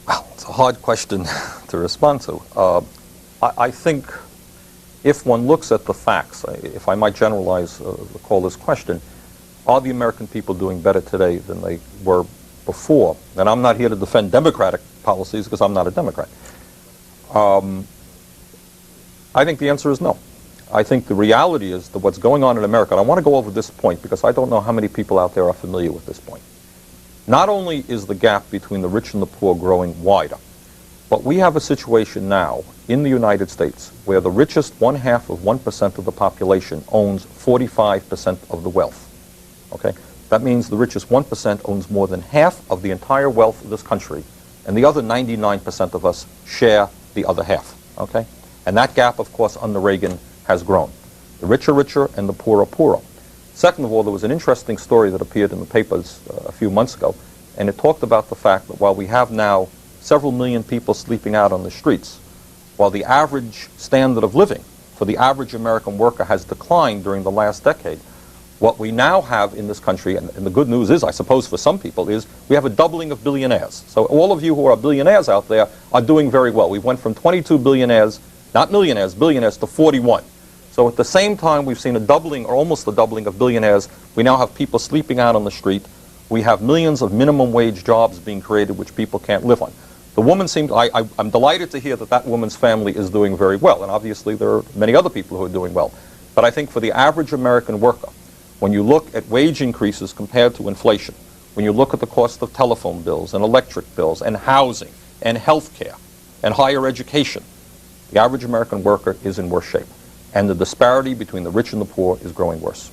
Well, it's a hard question to respond to. I think if one looks at the facts, if I might generalize call this question, are the American people doing better today than they were before? And I'm not here to defend Democratic policies because I'm not a Democrat. I think the answer is no. I think the reality is that what's going on in America, and I want to go over this point because I don't know how many people out there are familiar with this point. Not only is the gap between the rich and the poor growing wider, but we have a situation now in the United States where the richest 0.5% of the population owns 45% of the wealth. Okay? That means the richest 1% owns more than half of the entire wealth of this country, and the other 99% of us share the other half. Okay? And that gap, of course, under Reagan has grown. The rich are richer and the poor are poorer. Second of all, there was an interesting story that appeared in the papers a few months ago, and it talked about the fact that while we have now several million people sleeping out on the streets, while the average standard of living for the average American worker has declined during the last decade, what we now have in this country, and the good news is, I suppose for some people, is we have a doubling of billionaires. So all of you who are billionaires out there are doing very well. We went from 22 billionaires, not millionaires, billionaires, to 41. So at the same time we've seen a doubling, or almost a doubling of billionaires, we now have people sleeping out on the street. We have millions of minimum wage jobs being created which people can't live on. The woman seemed, I'm delighted to hear that that woman's family is doing very well, and obviously there are many other people who are doing well. But I think for the average American worker, when you look at wage increases compared to inflation, when you look at the cost of telephone bills and electric bills and housing and health care and higher education, the average American worker is in worse shape. And the disparity between the rich and the poor is growing worse.